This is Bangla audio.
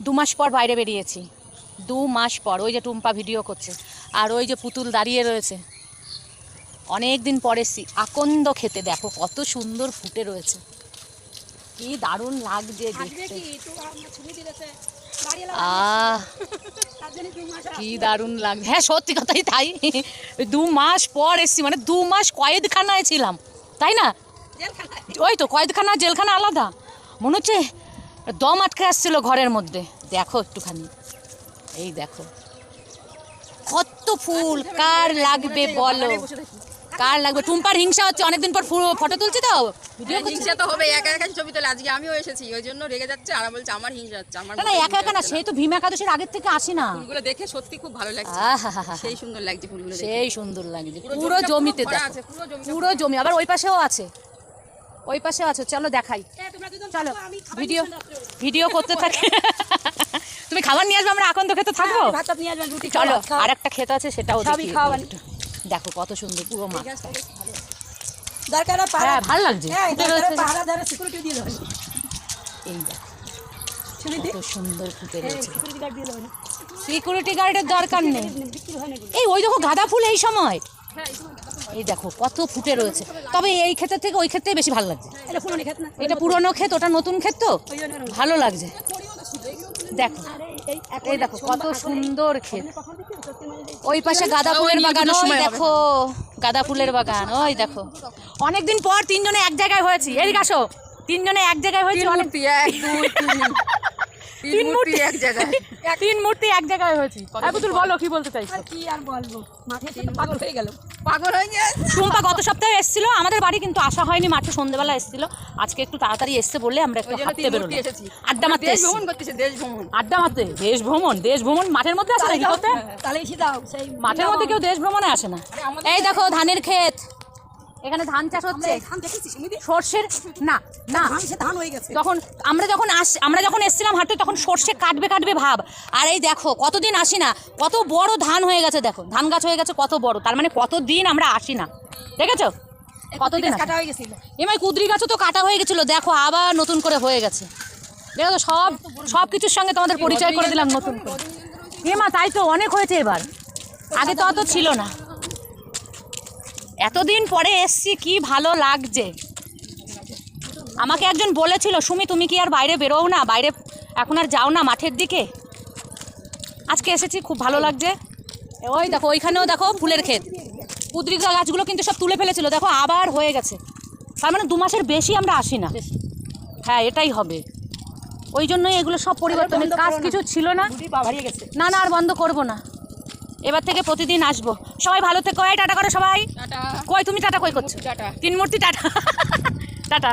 2 মাস পর বাইরে বেরিয়েছি, 2 মাস পর। ওই যে টুম্পা ভিডিও করছে, আর ওই যে পুতুল দাঁড়িয়ে রয়েছে। অনেক দিন পরে আকন্দ খেতে, দেখো কত সুন্দর ফুটে রয়েছে, কি দারুণ লাগছে দেখতে। কি দারুণ লাগছে, হ্যাঁ সত্যি কথাই তাই। 2 মাস পর এসছি, মানে 2 মাস কয়েদখানায় ছিলাম, তাই না? ওই তো কয়েদখানা জেলখানা আলাদা, মনে হচ্ছে দম আটকে আসছিল ঘরের মধ্যে। দেখো একটুখানি, এই দেখো কত ফুল, কার লাগবে বলো, কার লাগবে? টুম্পার হিংসা হচ্ছে, অনেকদিন পর ফটো তুলছি তো। হিংসা তো হবে, একা একা ছবি তোলে। আজকে আমিও এসেছি, ওই জন্য রেগে যাচ্ছে আর বলছে আমার হিংসা হচ্ছে। আমার না একা একা না, সেই তো ভীম একাদশীর আগের থেকে আসি না। ফুলগুলো দেখে সত্যি খুব ভালো লাগছে, সেই সুন্দর লাগছে ফুলগুলো, সেই সুন্দর লাগছে। পুরো জমিতে দেখো, পুরো জমি। আবার ওই পাশেও আছে, ওই পাশেও আছে। চলো দেখাই, চলো ভিডিও করতে থাকি। তুমি খাবার নিয়ে আসবে, আমরা আকন্দ খেতে থাকবো। চলো আর একটা ক্ষেত আছে, সেটাও দেখো কত সুন্দর পুরো মাঠ। হ্যাঁ ভালো লাগছে, এই দেখো কত সুন্দর ফুটে রয়েছে। সিকিউরিটি গার্ডের দরকার নেই। এই ওই দেখো গাঁদা ফুল এই সময়, এই দেখো কত ফুটে রয়েছে। তবে এই ক্ষেতের থেকে ওই ক্ষেত্রে বেশি ভালো লাগছে। এটা পুরনো ক্ষেত, ওটা নতুন ক্ষেত, তো ভালো লাগছে। দেখো এই দেখো কত সুন্দর ক্ষেত। ওই পাশে গাঁদা ফুলের বাগান, ওই দেখো গাঁদা ফুলের বাগান, ওই দেখো। অনেকদিন পর 3 জনে এক জায়গায় হয়েছি। এদিকে আসো, 3 জনে এক জায়গায় হয়েছি। 3 মূর্তি এক জায়গায়, 3 মূর্তি এক জায়গায় হয়েছি। পুতুল বলো কি বলতে চাইছো? কি আর বলবো, মাঠে পাগল হয়ে গেল, পাগল হয়ে গেছে। টুম্পা গত সপ্তাহে এসেছিল আমাদের বাড়ি, কিন্তু আসা হয়নি। মাঠে সন্ধ্যেবেলা এসেছিল, আজকে একটু তাড়াতাড়ি এসছে বলে আমরা একটু হাঁটতে বেরোলাম, আড্ডা মারতে এসেছি। ভ্রমণ করতেছে, দেশ ভ্রমণ, আড্ডা মারতে। দেশ ভ্রমণ মাঠের মধ্যে আসে নাকি? করতে মাঠের মধ্যে কেউ দেশ ভ্রমণে আসে না। এই দেখো ধানের ক্ষেত, এখানে ধান চাষ হচ্ছে। সর্ষের না না ধান হয়ে গেছে। তখন আমরা যখন এসেছিলাম হাঁটতে, তখন সর্ষে কাটবে ভাব। আর এই দেখো কতদিন আসি না, কত বড় ধান হয়ে গেছে। দেখো ধান গাছ হয়ে গেছে কত বড়, তার মানে কতদিন আমরা আসি না। দেখেছো কতদিন কাটা হয়ে গেছিল। এমআই কুদরি গাছও তো কাটা হয়ে গেছিল, দেখো আবার নতুন করে হয়ে গেছে। দেখো সব কিছুর সঙ্গে তোমাদের পরিচয় করে দিলাম নতুন করে। এমা তাই তো অনেক হয়েছে এবার, আগে তো অত ছিল না। এতদিন পরে এসছি, কি ভালো লাগছে। আমাকে একজন বলেছিল, সুমি তুমি কি আর বাইরে বেরোও না, বাইরে এখন আর যাও না মাঠের দিকে? আজকে এসেছি, খুব ভালো লাগছে। ওই দেখো ওইখানেও দেখো ফুলের ক্ষেত, কুদরি গাছগুলো কিন্তু সব তুলে ফেলেছিল, দেখো আবার হয়ে গেছে। তার মানে 2 মাসের বেশি আমরা আসি না। হ্যাঁ এটাই হবে, ওই জন্যই এগুলো সব পরিবর্তন। কাজ কিছু ছিল না, না আর বন্ধ করব না, এবার থেকে প্রতিদিন আসবো। সবাই ভালো থেকো, টাটা করো সবাই। কই তুমি টাটা কই করছো? 3 মূর্তি টাটা। টাটা।